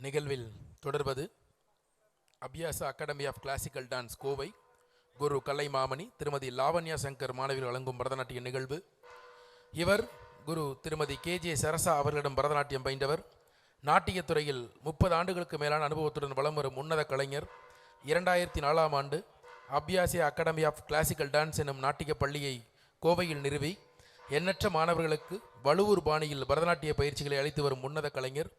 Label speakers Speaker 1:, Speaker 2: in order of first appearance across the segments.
Speaker 1: நிகழ்வில் தொடர்வது Abhyasa academy of classical dance Kovai குரு கலை மாமணி திருமதி லாவண்யா சங்கர் மாணவிகள் வழங்கும் பரதநாட்டிய நிகழ்வு. இவர் குரு திருமதி KJ சரசா அவர்களிடம் பரதநாட்டியம் பயின்றவர். நாட்டியத்துறையில் 30 ஆண்டுகளுக்கு மேலான அனுபவத்துடன் வலம் வரும் உன்னத கலைஞர். 2004ஆம் ஆண்டு அபியாசிய அகாடமி ஆஃப் கிளாசிக்கல் டான்ஸ் எனும் நாட்டிய பள்ளியை கோவையில் நிறுவி எண்ணற்ற மாணவர்களுக்கு வலுவூர் பாணியில் பரதநாட்டிய பயிற்சிகளை அளித்து வரும் உன்னத கலைஞர்.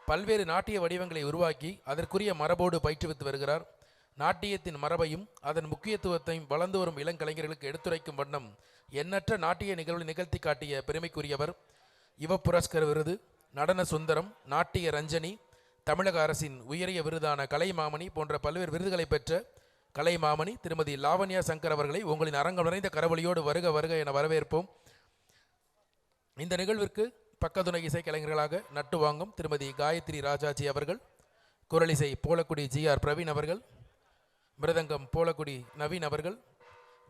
Speaker 1: பல்வேறு நாட்டிய வடிவங்களை உருவாக்கி அதற்குரிய மரபோடு பயிற்றுவித்து வருகிறார். நாட்டியத்தின் மரபையும் அதன் முக்கியத்துவத்தையும் வளர்ந்து வரும் இளங்கலைஞர்களுக்கு எடுத்துரைக்கும் வண்ணம் எண்ணற்ற நாட்டிய நிகழ்வு நிகழ்த்தி காட்டிய பெருமைக்குரியவர். யுவ புரஸ்கர் விருது, நடன சுந்தரம், நாட்டிய ரஞ்சனி, தமிழக அரசின் உயரிய விருதான கலைமாமணி போன்ற பல்வேறு விருதுகளை பெற்ற கலைமாமணி திருமதி லாவண்யா சங்கர் அவர்களை உங்களின் அரங்கம் நிறைந்த கரவொலியோடு வருக வருக என வரவேற்போம். இந்த நிகழ்விற்கு பக்கத்துணை இசை கலைஞர்களாக நட்டு வாங்கும் திருமதி காயத்ரி ராஜாஜி அவர்கள், குரலிசை போலக்குடி GR பிரவீன் அவர்கள், மிருதங்கம் போலக்குடி நவீன் அவர்கள்,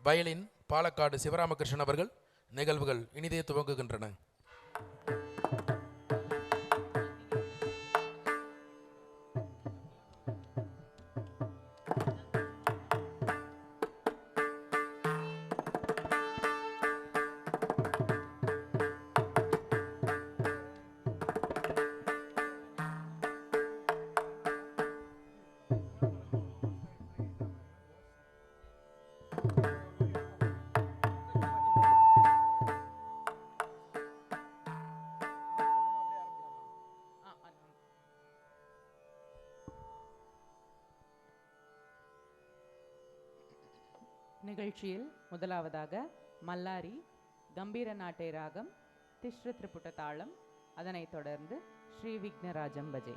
Speaker 1: வயலின் பாலக்காடு சிவராமகிருஷ்ணன் அவர்கள். நிகழ்வுகள் இனிதே துவங்குகின்றன.
Speaker 2: நிகழ்ச்சியில் முதலாவதாக மல்லாரி, கம்பீர நாட்டை ராகம், திஸ்ர திரிபுட தாளம், அதனைத் தொடர்ந்து ஸ்ரீ விக்னராஜம் பஜே.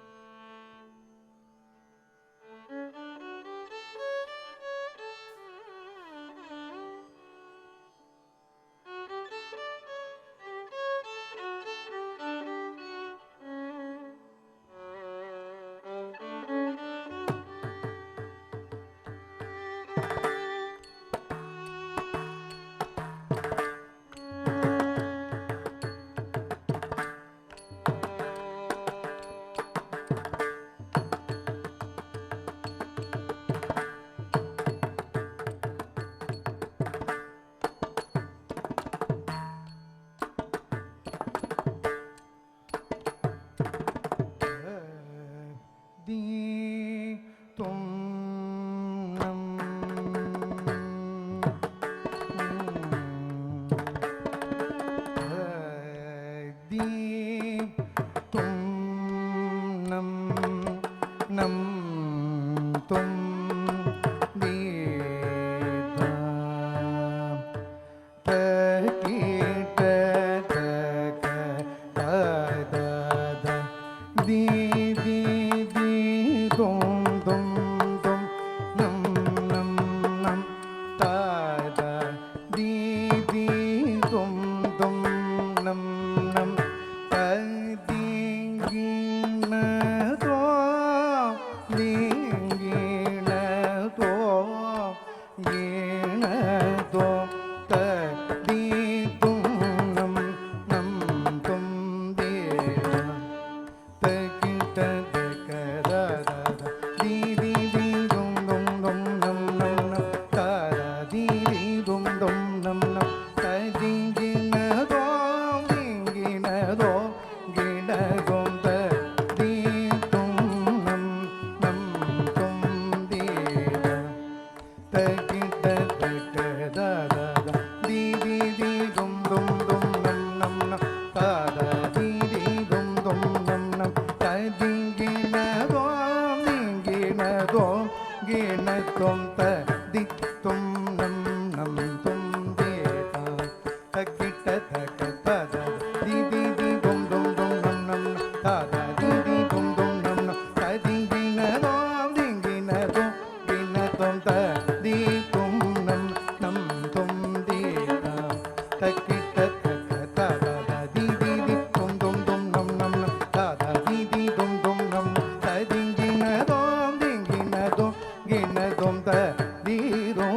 Speaker 3: Di do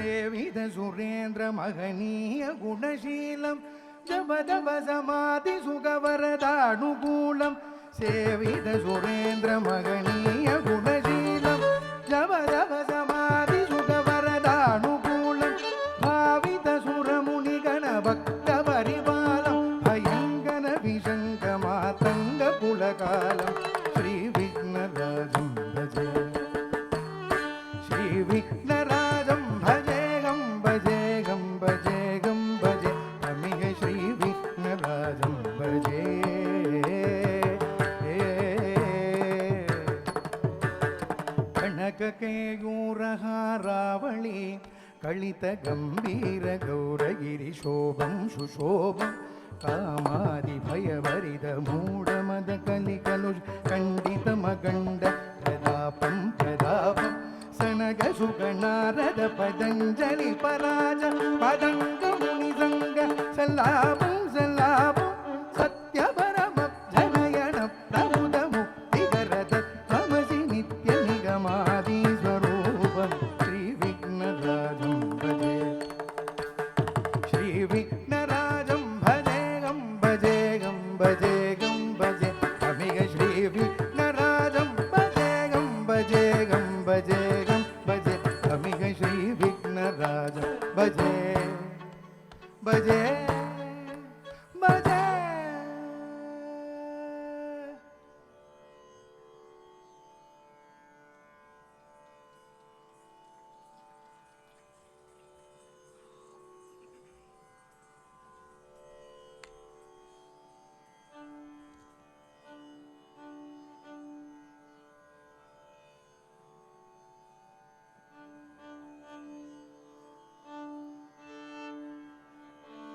Speaker 3: சேவித சுரேந்திர மகனீய குணசீலம் ஜபதப சமாதி சுகவரதானுகூலம் சேவித சுரேந்திர மகனீய குணசீலம் ஜபதப சமாதி சுகவரதானுகூலம் பாவித சுரமுனிகண பக்த பரிபாலம் பயங்கர விஷங்க மாதங்க புலகாலம் ஸ்ரீ விக்னராஜம் பஜே ஸ்ரீ விக்னராஜம் பஜேகம் பஜேகம் பஜேகம் பஜே அமிக ஸ்ரீ விக்னராஜம் பஜே கனக கேயூரஹாராவளி கலித கம்பீர கௌரகிரி சோபம் சுஷோபம் காமாதி பயவரித மூடமத கலி கலு கண்டித மகண்ட பிரதாபம் பிரதாபம் சனக சுகநாரத பதஞ்சலி பராஜ பதங்க முனிசங்க சல்லாபம் சல்லாபம் சத்யபரம ஜனயன பிரபுத முக்திகரத தமசி நித்ய நிகமாதி ஸ்வரூபம் ஸ்ரீ விக்னராஜம் பஜே ஸ்ரீ விக்னராஜம் பஜேகம் பஜேகம் பஜேகம் பஜே அமிக ஸ்ரீ விக்னராஜம் பஜேகம் பஜேகம் பஜேகம் பஜே அமிக ஸ்ரீ விக்னராஜம் பஜே பஜே பஜே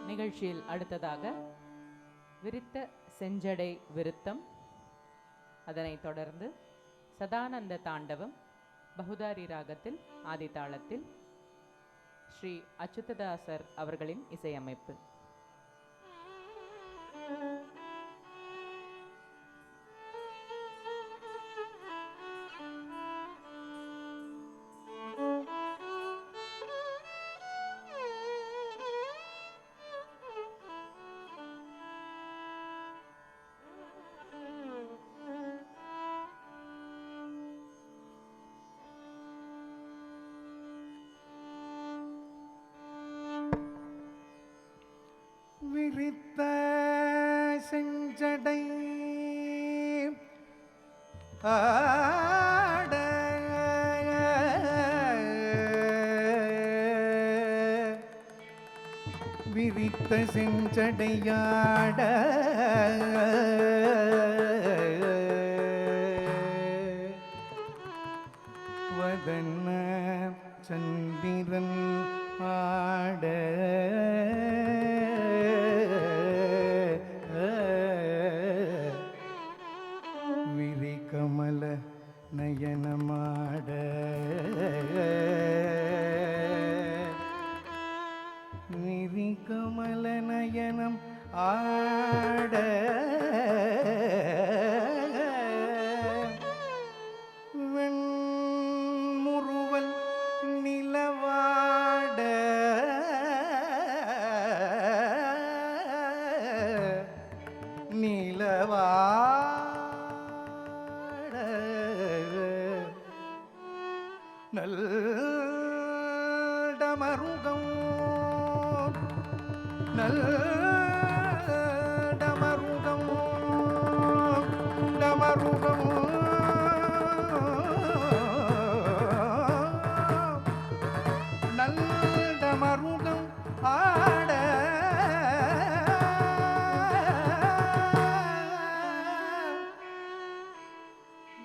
Speaker 2: நிகழ்ச்சியில் அடுத்ததாக விரித்த செஞ்சடை விருத்தம், அதனைத் தொடர்ந்து சதானந்த தாண்டவம் பகுதாரி ராகத்தில் ஆதிதாளத்தில் ஸ்ரீ அச்சுததாசர் அவர்களின் இசையமைப்பு. விரித்த செஞ்சடை ஆட விரித்த செஞ்சடையாட வதன சந்திரன் ஆட விரிகமல நயனமாட விரிகமல நயனம் ஆட வெண்முறுவல் நிலவாட நிலவாட நல்லடமருகம் நல்லடமருகம் டமருகம் நல்லடமருகம் ஆட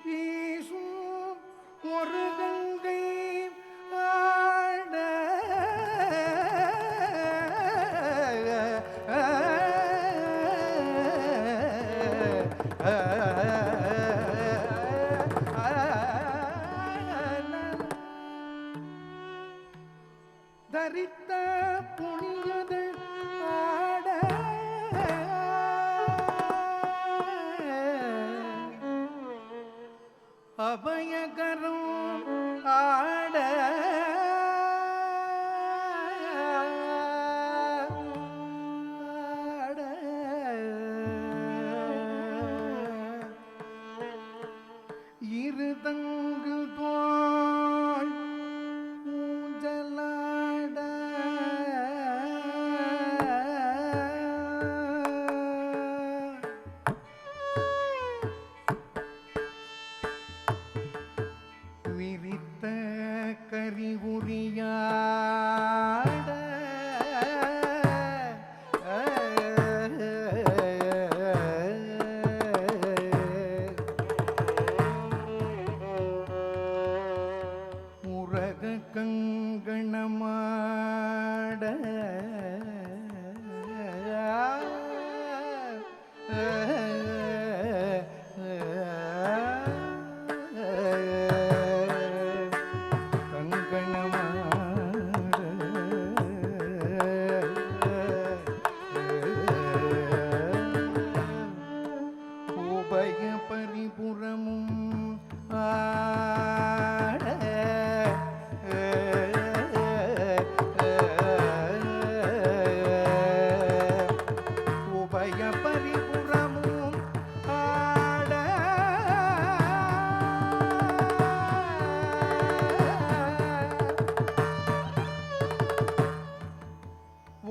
Speaker 2: வீசும் ஒரு கங்கை ஆட தரித்த புனியதழ் ஆட அபயகரம் ஆட
Speaker 3: அறிகுறியாட உரக கங்கணமாட உபய பரிபுறமும் ஆட உபய பரிபுறமும் ஆட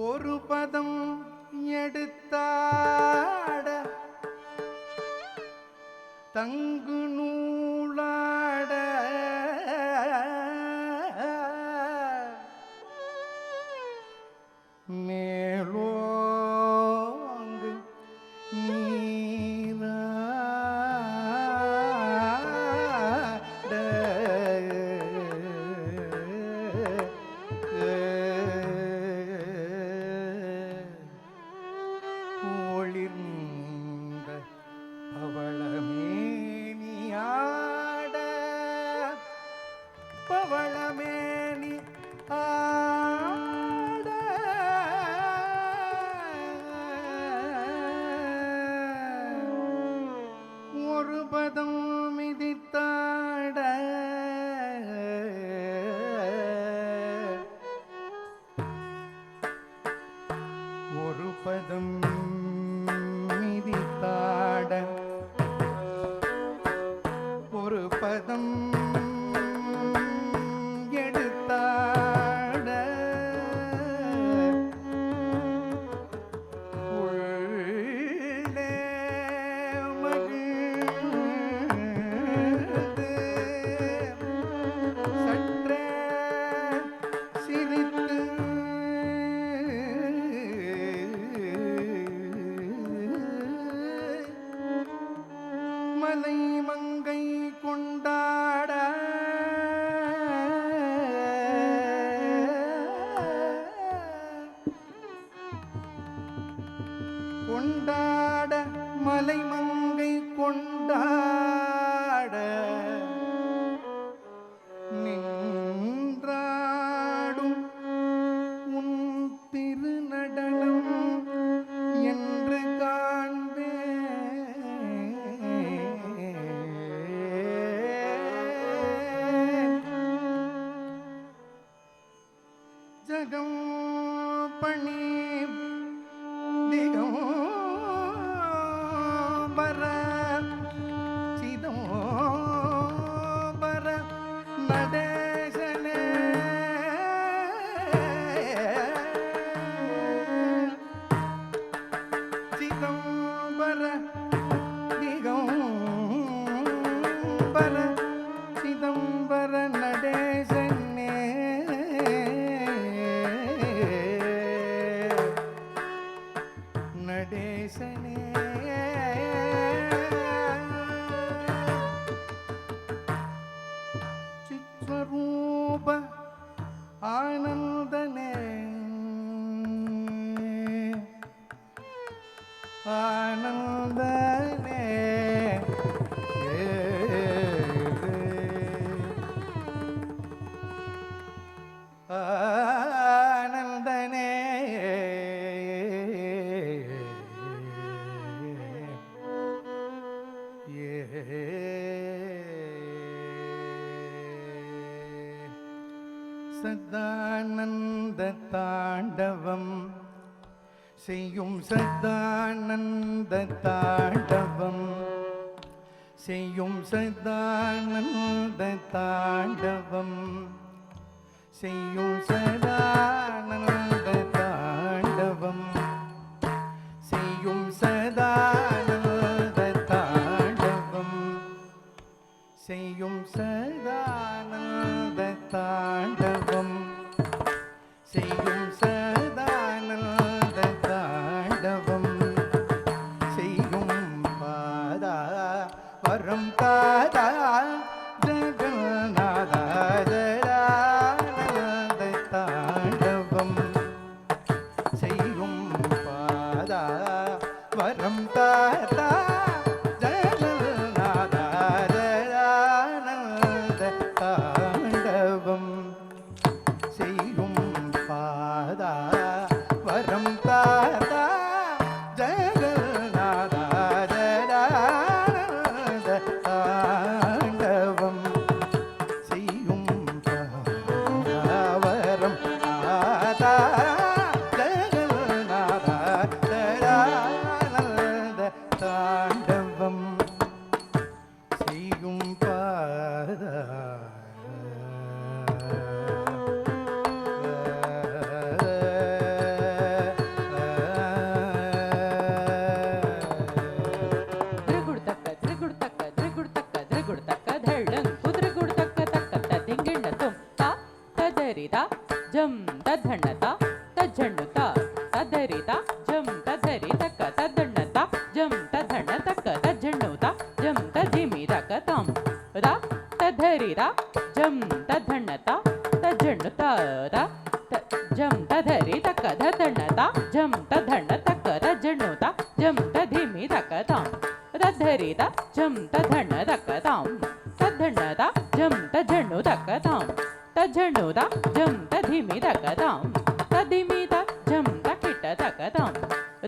Speaker 3: ஒரு பதம் எடுத்தாட தங்கு நூலாட மேலோங்கு நீராட ஒளிர்ந்த பவளமேனியாட பவளமேனி ஆட ஒரு பதம் மிதித்தாட ஒரு பதம் மிதித்தாட ஒரு பதம் எடுத்தாட உள்ளே மகிழ்ந்து சற்றே சிரித்து மலை மங்கை கொண்டாட கொண்டாட மலை மங்கை கொண்டாட நின்றாடும் உன் திருநடனம் என்று காண்பேன் ஜகம் பணி திகம்பர சிதம்பர நடேசனே சிதம்பர திகம்பர சிதம்பர நடேசனே நடேசனே சித்ஸ்வரூப ஆனந்தனே ஆனந்தனே ஆனந்தனே சதானந்த தாண்டவம் செய்யும் சதானந்த தாண்டவம் செய்யும் சதானந்த தாண்டவம் செய்யும் சதானந்த தாண்டவம் செய்யும் சதானந்த தாண்டவம் செய்யும் சதானந்த தாண்டவம் செய்யும் சதானந்த தாண்டவம் செய்யும் பாதா வரம் தாதா ஜெகநாதா ஜெயானந்த தாண்டவம் செய்யும் பாதா வரம் தாதா ஜெகநாதா ஜெயானந்த தாண்டவம் செய்யும் பாதா வரம் தாதா ஜெகநாதா ஜெயானந்த தாண்டவம் செய்யும் பாதா வரம் தாதா ஜெகநாதா ஜெயானந்த தாண்டவம் செய்யும் பாதா
Speaker 2: திரிகுடுதக்க திரிகுடுதக்க திரிகுடுதக்க திரிகுடுதக்க தள்ளன் குதிரிகுடுதக்க தக்க ததிங்கிண்ணதும் தா ததரிதா ஜம் ததண்ணதா தஜண்ணுதா ததரிதா ஜம் ததரி தக்க ததண்ணதா ஜம் ததண்ண தக்க தஜண்ணுதா ஜம் ததிமிதக்க தாம் தா ததரிதா ஜம் ததண்ணதா தஜண்ணுதா ஜம் ததரி தக்க ததண்ணதா ஜம் ததண்ண தக்க தஜண்ணுதா ஜம் ததிமிதக்க தாம் ததரிதா ஜம் ததண்ண தக்க தாம் ததண்ணதா ஜம் தஜಣ್ಣு தக்க தாம் தஜண்ணுதா ஜம் ததிமிதக்க தாம் ததிமிதா ஜம் தக்கிட்ட தக்க தாம்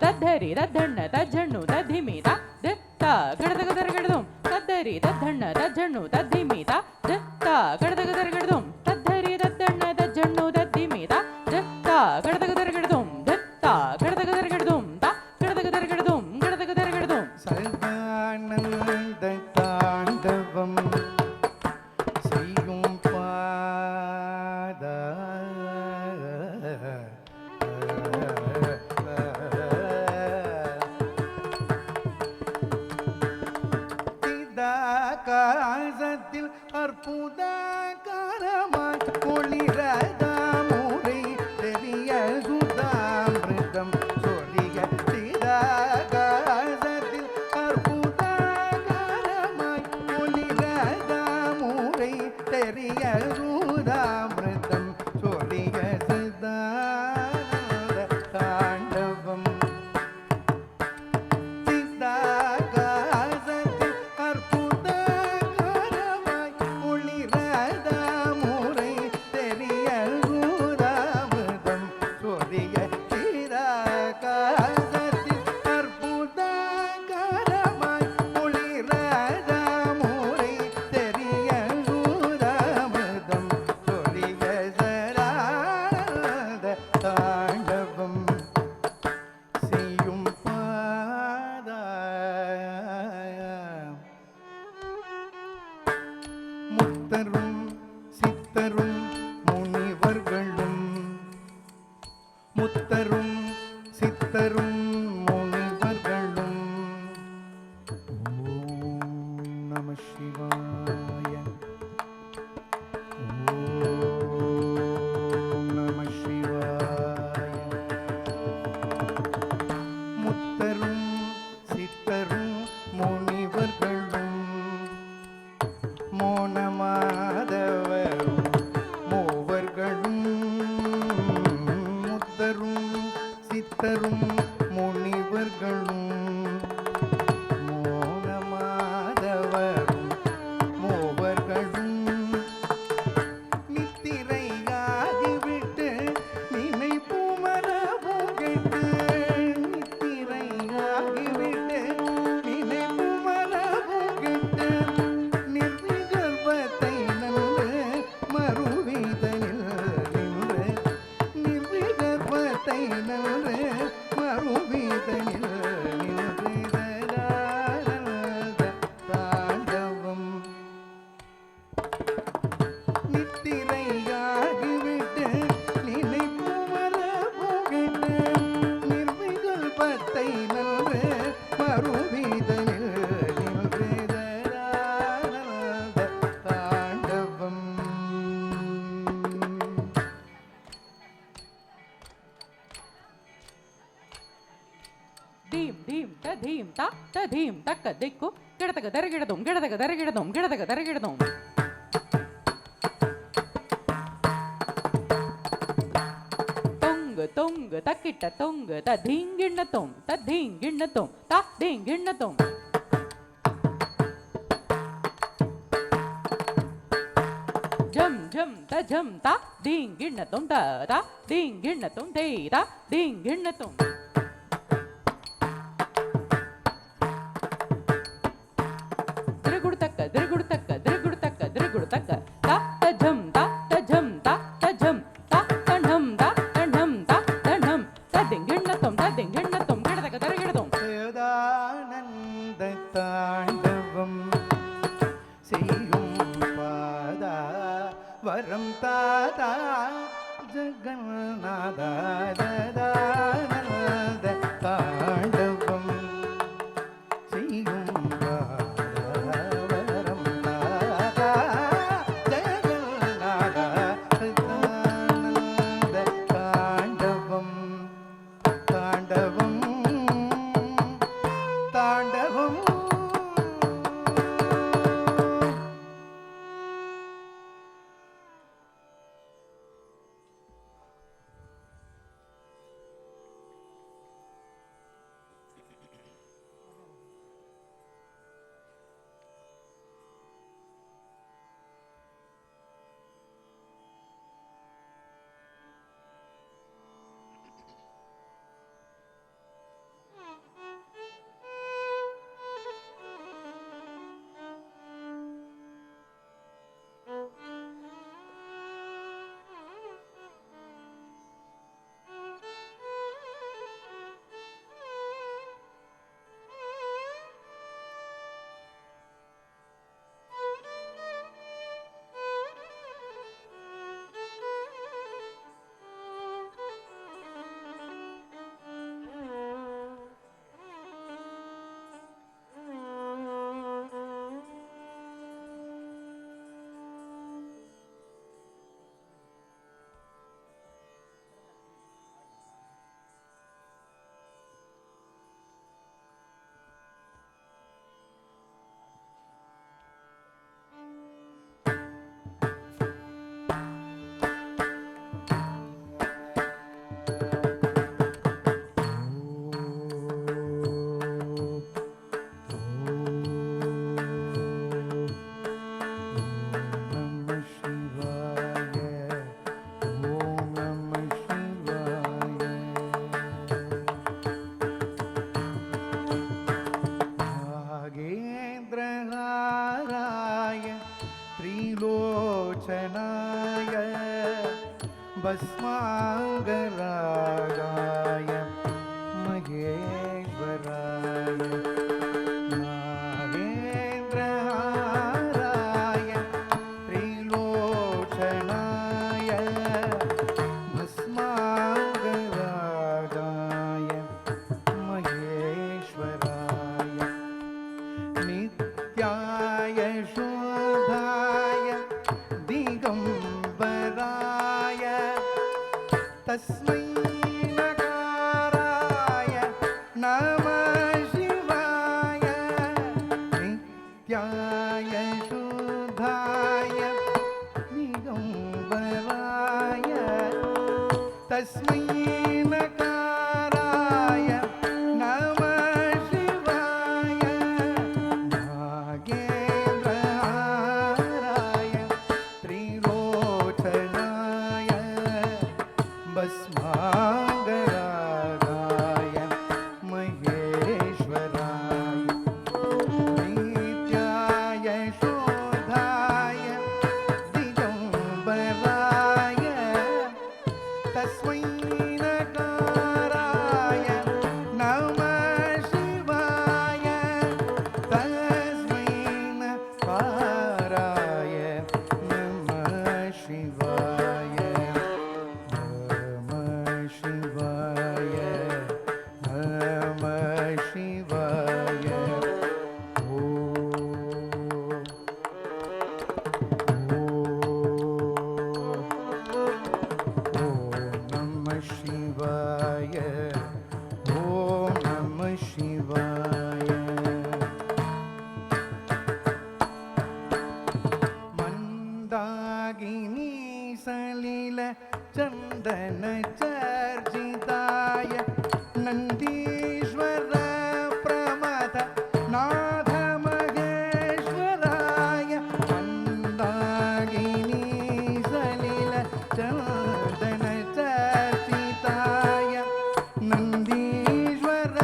Speaker 2: தத்தரி தத்தண்ண தஜண்ணு ததிமிதா தித்தா கடதக தரகடதும் தத்தரி தத்தண்ண தஜண்ணு ததிமிதா தித்தா கடதக தரகடதும் தத்தரி தத்தண்ண தஜண்ணு ததிமிதா தித்தா கடதக தரகடதும் தித்தா கடதக தரகடதும் தா கடதக தரகடதும் கடதக தரகடதும்
Speaker 3: சதானந்த தாண்டவம் செய்யும் பாதா காசத்தில் அற்புதகரமாய் ஒளிரதாமுறை தெரிய சுதாமிருதம் சொல்லிய சிதாகாசத்தில் அற்புதகரமாய் ஒளிரதாமுறை தெரிய சுதாமிருதம் சொல்லிய சிதானந்த தாண்டவம் சிதாகாசத்தில் அற்புதகரமாய் ஒளிரதாமுறை தெரிய சுதாமிருதம் சொல்லிய சிதாகாசத்தில் அற்புதகரமாய் ஒளிரதாமுறை தெரிய சுதாமிருதம் சொல்லிய சரானந்த தாண்டவம் செய்யும் பாதா முத்தரும் சித்தரும் முனிவர்களும் முத்தரும் சித்தரும் முனிவர்களும் ஓம் நம சிவாய ஓம் நம சிவாய முத்தரும் சித்தரும் முனிவர்களும் மோனமாதவரும் மூவர்களும் முத்தரும் சித்தரும் முனிவர்களும் மோனமாதவரும் மூவர்களும் நித்திரையாகிவிட்டு நினைப்பு மரபும் கெட்டு நித்திரையாகிவிட்டு நினைப்பு மரபும் கெட்டு நிர்விகர்வத்தை நன்று மறுவிதனில் நின்று நிர்விகர்வத்தை நன்று மறுவிதனில் நின்று
Speaker 2: தீம் தா தீம் தக்க திக்கு கிடதக தரகிடதும் கிடதக தரகிடதும் கிடதக தரகிடதும் தொங்கு தொங்கு தக்கிட்ட தொங்கு தீங்கிண்ணத்தும் தீங்கிண்ணத்தும் தீங்கிண்ணத்தும் ஜம் ஜம் தஜம் தா தீங்கிண்ணத்தும் தா தீங்கிண்ணத்தும் தேதா தீங்கிண்ணத்தும் திருகுடுத்தக்க திருகுடுத்தக்க திருகுடுத்தக்க திருகுடுத்தக்க தா தஜம் தா தஜம் தா தஜம் தா தணம் தா தணம் தா தணம் ததிங்கிண்ணத்தும் ததிங்கிண்ணத்தும் கிடதக தரகிடதும்
Speaker 3: வேதானந்த தாண்டவம் செய்யும் பாதா வரம் தாதா ஜகநாதா வேதானந்த தாண்டவம் செய்யும் பாதா வரம் தாதா ஜகநாதா வேதானந்த தாண்டவம் தாண்டவம் தாண்டவம் त्रिलोचनाय भस्मांगरागाय महेश्वराय नागेन्द्रहाराय त्रिलोचनाय भस्मांगरागाय महेश्वराय नित्याय शोधाय दिगंबराय तस्मै नकाराय नमः शिवाय नित्याय शोधाय दिगंबराय तस्मै नकाराय नमः शिवाय नागेन्द्रहाराय त्रिलोचनाय भस्मांगरागाय महेश्वराय नित्याय शोधाय दिगंबराय तस्मै नकाराय नमः शिवाय तस्मै नकाराय नमः शिवाय नमः शिवाय नमः शिवाय Om Namah Shivaya. सलिल चन्दन चर्चिताय नन्दीश्वर प्रमथ नाथ महेश्वराय मन्दाकिनी सलिल चन्दन चर्चिताय नन्दीश्वर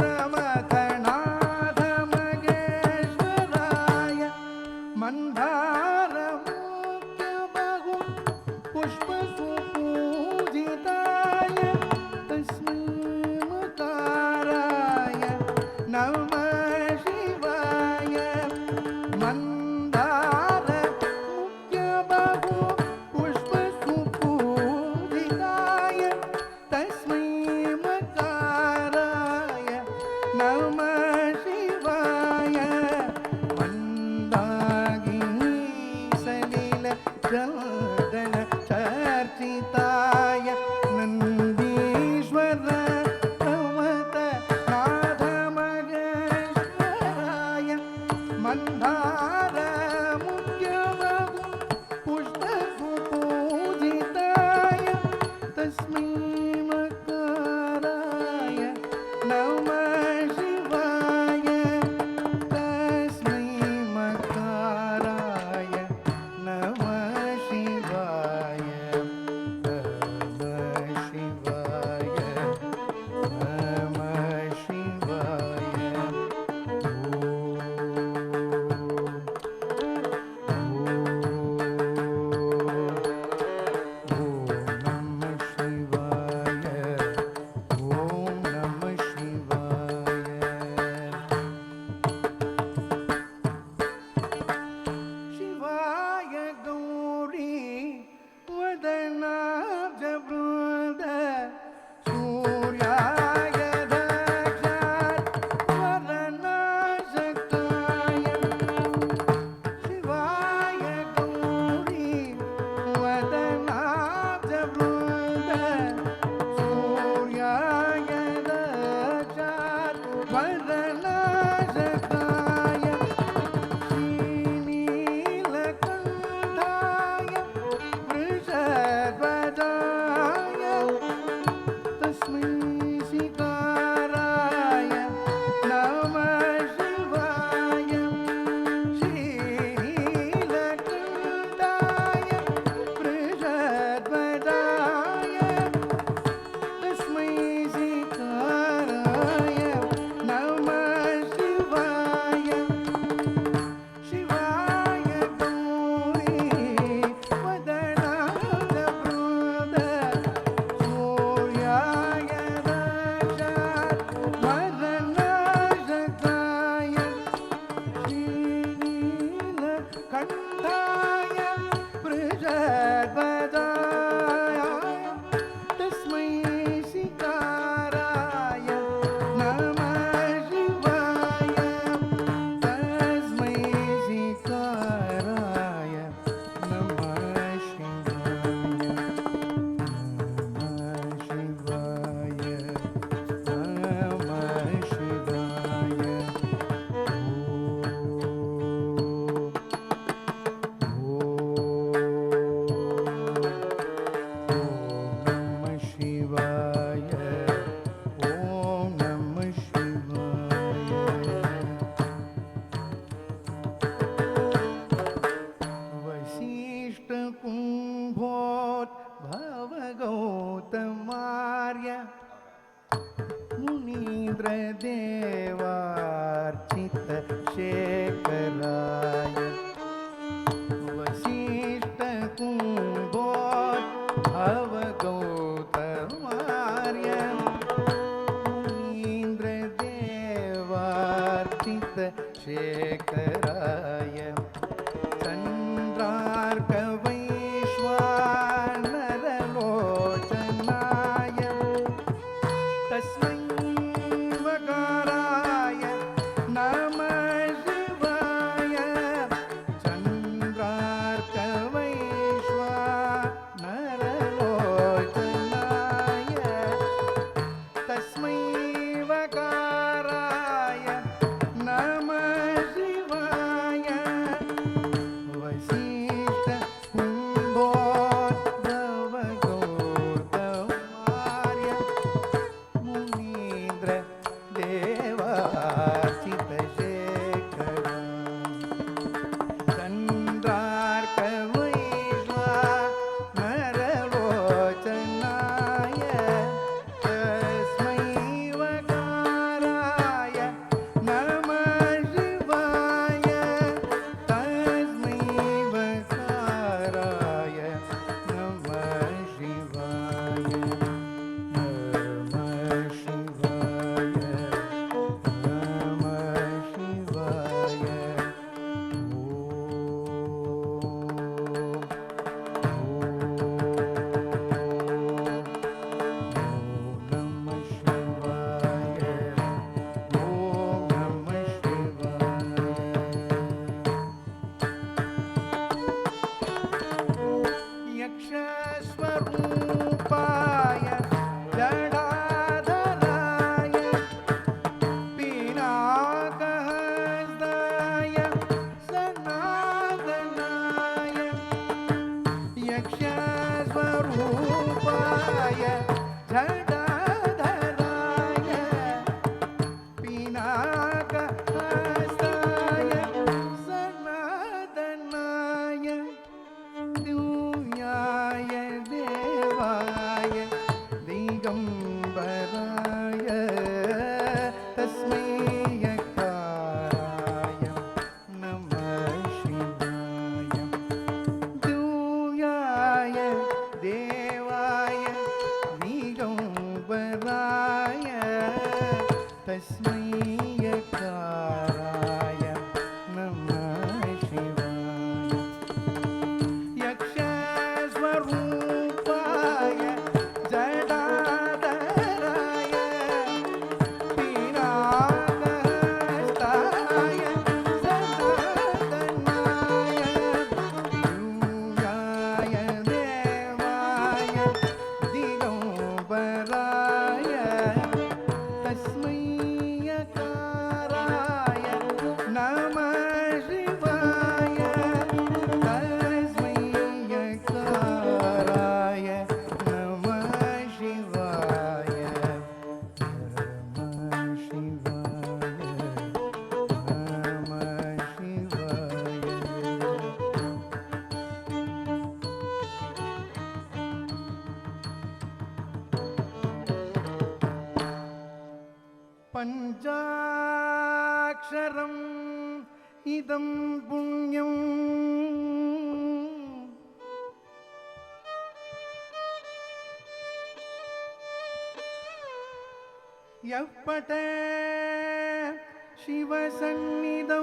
Speaker 3: प्रमथ नाथ महेश्वराय मन्दारमुख्य बहु पुष्पसुपूजिताय तस्मै मकाराय नमः शिवाय मन्दारमुख्य बहु पुष्पसुपूजिताय तस्मै मकाराय नमः शिवाय मन्दाकिनी सलिल चन्दन चर्चिताय नन्दीश्वर प्रमथ नाथ महेश्वराय मन्दारमुख्य बहु पुष्पसुपूजिताय तस्मै मकाराय नमः शिवाय तस्मै मकाराय नमः शिवाय नमः शिवाय नमः शिवाय ॐ नमः शिवाय शिवाय गौरी वदनाब्जवृन्द सूर्याय दक्षात् वरनाशकाय शिवाय गौरी वदनाब्जवृन्द सूर्याय दक्षात् वरनाशकाय श्रीनीलकण्ठाय वृषध्वजाय तस्मै शिकाराय नमः शिवाय श्रीनीलकण्ठाय वृषध्वजाय तस्मै शिकाराय नमः शिवाय शिवाय गौरी वदनाब्जवृन्द सूर्याय दक्षात् वरनाशकाय श्रीनीलकण्ठाय वृषध्वजाय तस्मै शिकाराय नमः शिवाय तस्मै शिकाराय नमः शिवाय नमः शिवाय नमः शिवाय नमः शिवाय ॐ नमः शिवाय वसिष्ठ कुम्भोद्भव गौतमार्य मुनीन्द्र देवार्चित शेखराय वसिष्ठ कुम्भोद्भव गौतमार्य मुनीन्द्र देवार्चित शेखराय चन्द्रार्क वैश्वानरलोचनाय तस्मै मकाराय नमः शिवाय चन्द्रार्क वैश्वानरलोचनाय तस्मै मकाराय नमः शिवाय स्वरूपाय जडाधराय पिनाकहस्ताय सनातनाय यक्षस्वरूपाय जडाधराय पिनाकहस्ताय सनातनाय दिव्याय देवाय दिगम्बराय तस्मै यकाराय नमः शिवाय दिव्याय देवाय दिगम्बराय तस्मै यकाराय नमः शिवाय यक्षस्वरूपाय जडाधराय पिनाकहस्ताय सनातनाय दिव्याय देवाय दिगम्बराय तस्मै यकाराय नमः शिवाय तस्मै यकाराय नमः शिवाय नमः शिवाय नमः शिवाय पञ्चाक्षरम् इदं पुण्यम् यः पठे शिवसन्निधौ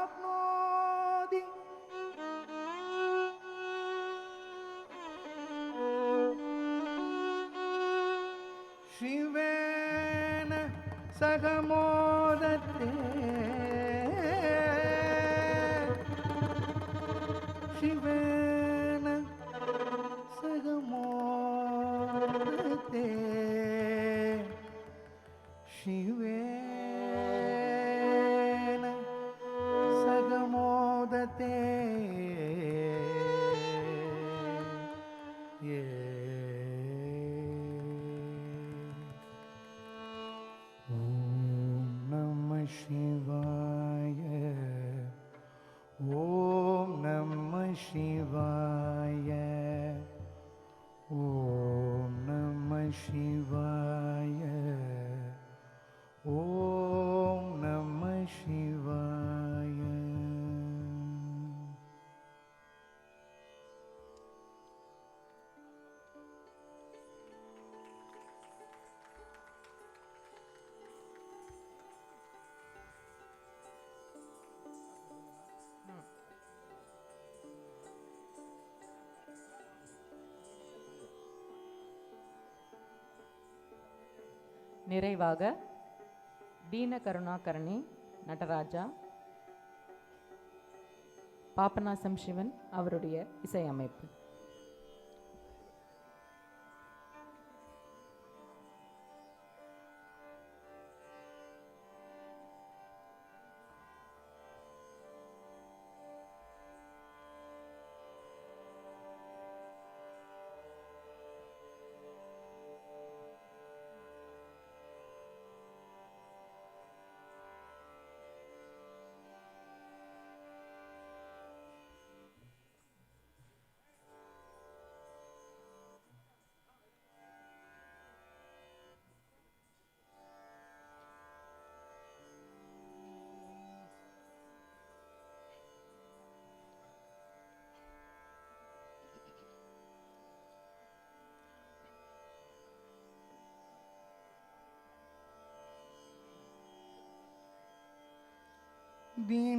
Speaker 3: शिवलोकमवाप्नोति शिवेन सह मोदते शिवेन सह मोदते शिवेन सह मोदते ॐ नमः शिवाय ॐ नमः शिवाय ॐ नमः शिवाय ॐ नमः शिवाय
Speaker 2: நிறைவாக தீன கருணாகரணி நடராஜா பாபநாசம் சிவன் அவருடைய இசையமைப்பு.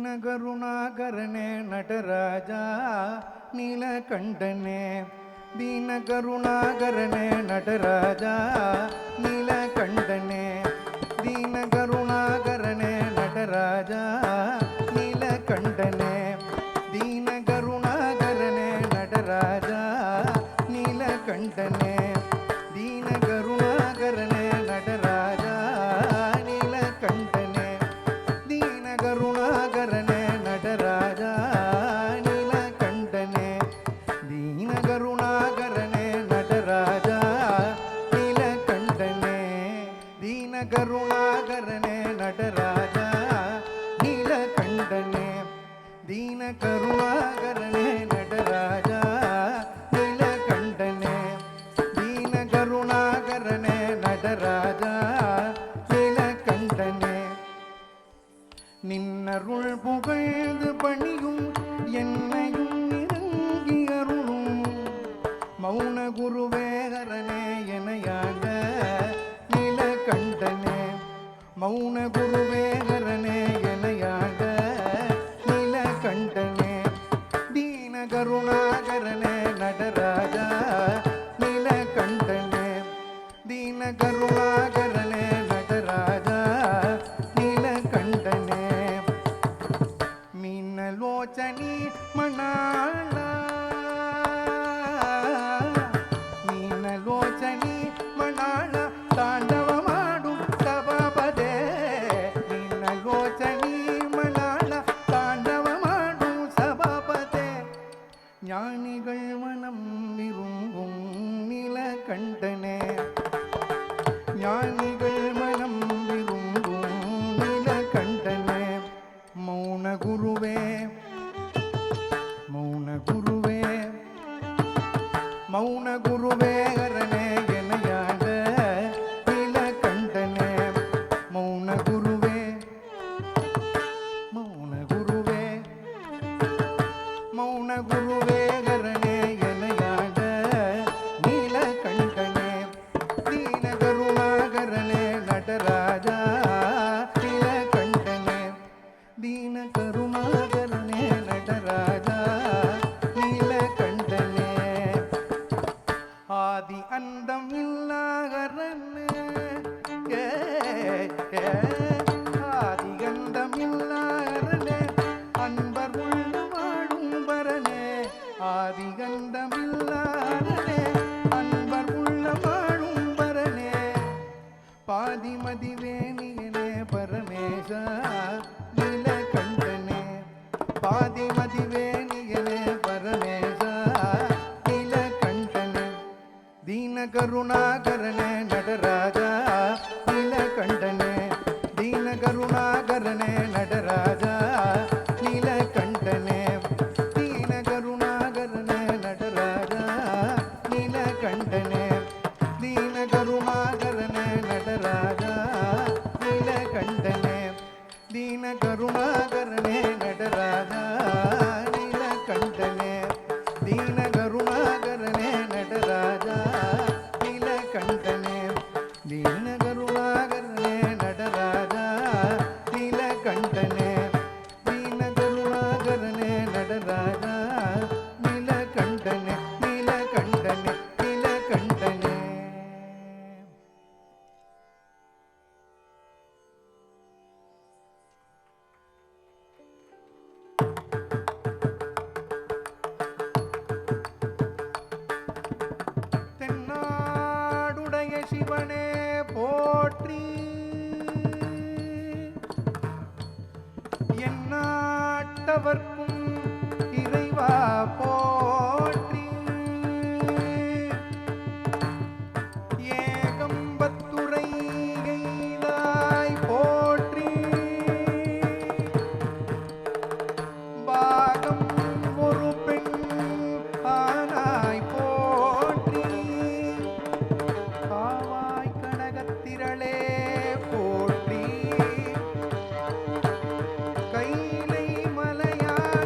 Speaker 3: ದೀನಕರುಣಾಕರನೇ ನಟರಾಜ ನೀಲಕಂಠನೇ ದೀನಕರುಣಾಕರನೇ ನಟರಾಜ ನೀಲಕಂಠನೇ ದೀನಕರುಣಾಕರನೇ ನಟರಾಜ ನೀಲಕಂಠನೇ ದೀನಕರುಣಾಕರನೇ ನಟರಾಜ ನೀಲಕಂಠನೇ ದೀನಕರುಣಾಕರನೇ ನಟರಾಜ ನೀಲಕಂಠನೇ ದೀನಕರುಣಾಕರನೇ ನಟರಾಜ ನೀಲಕಂಠನೇ ದೀನಕರುಣಾಕರನೇ ನಟರಾಜ ನೀಲಕಂಠನೇ ದೀನಕರುಣಾಕರನೇ ನಟರಾಜ ನೀಲಕಂಠನೇ ದೀನಕರುಣಾಕರನೇ ನಟರಾಜ ನೀಲಕಂಠನೇ ದೀನಕರುಣಾಕರನೇ ನಟರಾಜ நீலகண்டனே நின்னருள் புகழ்ந்து பணியும் என்னையும் நெருங்கி அருளும் மௌன குருவேகரனே எனையாண்ட நீலகண்டனே மௌன குருவேகரனே எனையாண்ட நீலகண்டனே தீனகருணாகரனே நடராஜா நீலகண்டனே தீனகருணாகரனே நடராஜா நீலகண்டனே மீனலோச்சனி மணாள மீனலோச்சனி மணாள தாண்டவமாடும் சபாபதே மீனலோச்சனி மணாள தாண்டவமாடும் சபாபதே ஞானிகள் மனம் விரும்பும் நீலகண்டனே ஞானிகள் மனம் விரும்பும் நீலகண்டனே மௌன குருவே மௌன குருவே மௌன குருவே ஹரனே எனையாண்ட நீலகண்டனே மௌன குருவே மௌன குருவே மௌன குருவே ஹரனே எனையாண்ட நீலகண்டனே தீனகருணாகரனே நடராஜா நீலகண்டனே தீனகருணாகரனே நடராஜா நீலகண்டனே ஆதி அந்தம் இல்லாகரனே ஆதி அந்தம் இல்லாகரனே அன்பர் உள்ள வாழும் பரனே ஆதி அந்தம் இல்லாகரனே அன்பர் உள்ள வாழும் பரனே பாதிமதிவேணியனே பரமேசா நீலகண்டனே பாதிமதிவேணியனே பரமேசா நீலகண்டனே தீனகருணாகரனே நடராஜா நீலகண்டனே தீனகருணாகரனே நடராஜா நீலகண்டனே தீனகருணாகரனே நடராஜா நீலகண்டனே தீனகருணாகரனே நடராஜா நீலகண்டனே தீனகருணாகரனே நடராஜா நீலகண்டனே தீனகருணாகரனே நடராஜா நீலகண்டனே தீனகருணாகரனே நடராஜா நீலகண்டனே தீனகருணாகரனே நடராஜா நீலகண்டனே நீலகண்டனே நீலகண்டனே தென்னாடுடைய சிவனே போற்றி எந்நாட்டவர்க்கும் இறைவா போற்றி ஏகம்பத்துரை எய்தாய் போற்றி பாகம் ஒரு பெண் ஆனாய் போற்றி காவாய் கனகத்திரளே போற்றி கைலை மலையானே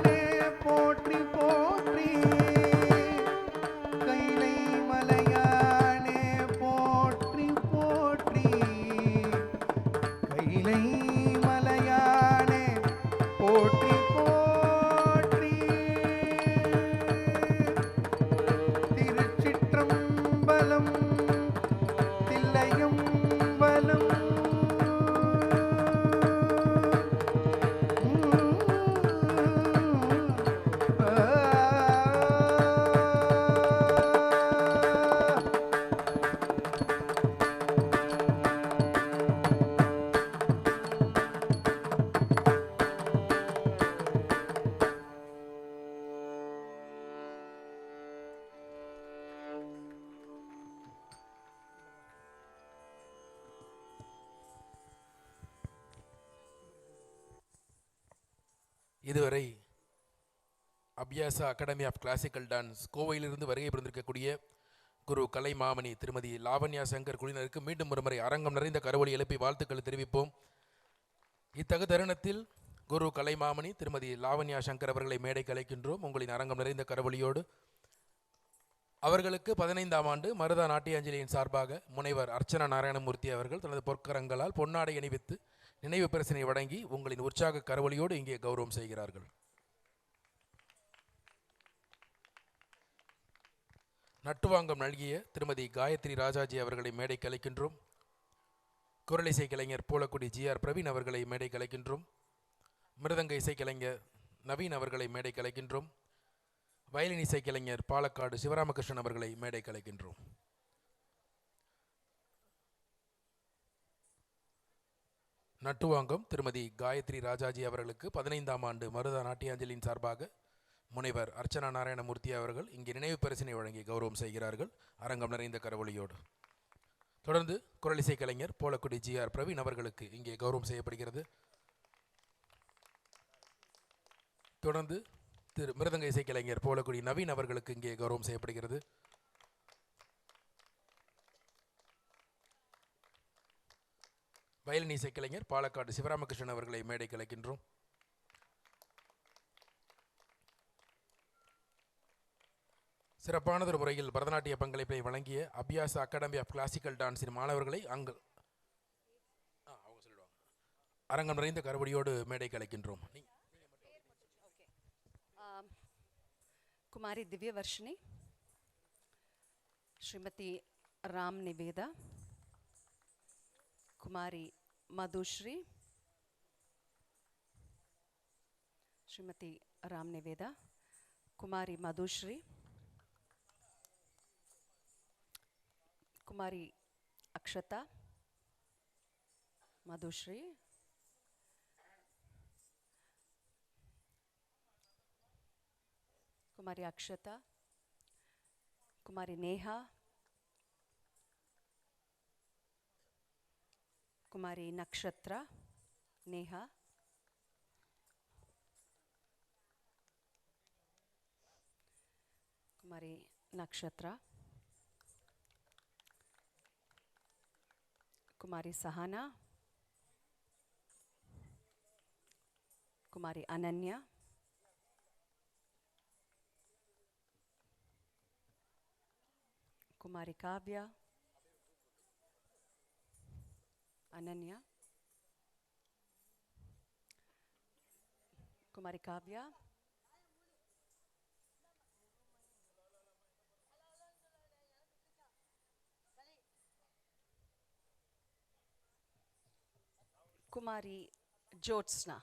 Speaker 1: இதுவரை Abhyasa academy of classical dance கோவையிலிருந்து வருகை புரிந்திருக்கக்கூடிய குரு கலை மாமணி திருமதி லாவண்யா சங்கர் குழுவினருக்கு மீண்டும் ஒருமுறை அரங்கம் நிறைந்த கரவொலி எழுப்பி வாழ்த்துக்களை தெரிவிப்போம். இத்தகு தருணத்தில் குரு கலை மாமணி திருமதி லாவண்யா சங்கர் அவர்களை மேடைக்கு அழைக்கின்றோம். உங்களின் அரங்கம் நிறைந்த கரவொலியோடு அவர்களுக்கு 15ஆம் ஆண்டு மருதா நாட்டியாஞ்சலியின் சார்பாக முனைவர் அர்ச்சனா நாராயணமூர்த்தி அவர்கள் தனது பொற்கரங்களால் பொன்னாடை அணிவித்து நினைவு பரிசினை வழங்கி உங்களின் உற்சாக கரவொலியோடு இங்கே கௌரவம் செய்கிறார்கள். நட்டுவாங்கம் நல்கிய திருமதி காயத்ரி ராஜாஜி அவர்களை மேடைக்கு அழைக்கின்றோம். குரலிசை கலைஞர் பூலக்குடி ஜிஆர் பிரவீன் அவர்களை மேடைக்கு அழைக்கின்றோம். மிருதங்க இசைக்கலைஞர் நவீன் அவர்களை மேடைக்கு அழைக்கின்றோம். வயலின் இசைக்கலைஞர் பாலக்காடு சிவராமகிருஷ்ணன் அவர்களை மேடைக்கு அழைக்கின்றோம். நட்டுவாங்கம் திருமதி காயத்ரி ராஜாஜி அவர்களுக்கு 15ஆம் ஆண்டு மருதா நாட்டியாஞ்சலியின் சார்பாக முனைவர் அர்ச்சனா நாராயணமூர்த்தி அவர்கள் இங்கே நினைவு பரிசினை வழங்கி கௌரவம் செய்கிறார்கள் அரங்கம் நிறைந்த கரவொலியோடு. தொடர்ந்து குரலிசை கலைஞர் போலக்குடி ஜிஆர் பிரவீன் அவர்களுக்கு இங்கே கௌரவம் செய்யப்படுகிறது. தொடர்ந்து மிருதங்க இசைக்கலைஞர் போலக்குடி நவீன் அவர்களுக்கு இங்கே கௌரவம் செய்யப்படுகிறது. வயலின் இசைக்கலைஞர் பாலக்காடு சிவராமகிருஷ்ணன் அவர்களை மேடைக்கு அழைக்கின்றோம். சிறப்பானதொரு முறையில் பரதநாட்டிய பங்களிப்பை வழங்கிய அபியாசா அகாடமி ஆஃப் கிளாசிக்கல் டான்ஸின் மாணவர்களை அவங்க சொல்லுவாங்க அரங்கம் நிறைந்த கருவடியோடு மேடைக்கு அழைக்கின்றோம்.
Speaker 4: कुमारी दिव्य वर्षिणी, श्रीमती राम निवेदा, कुमारी मधुश्री, श्रीमती राम निवेदा, कुमारी मधुश्री, कुमारी अक्षता, मधुश्री, कुमारी अक्षता, कुमारी नेहा, कुमारी नक्षत्रा नेहा, कुमारी नक्षत्रा, कुमारी सहाना, कुमारी अनन्या, कुमारी काव्या, अनन्या, कुमारी काव्या, कुमारी ज्योत्सना.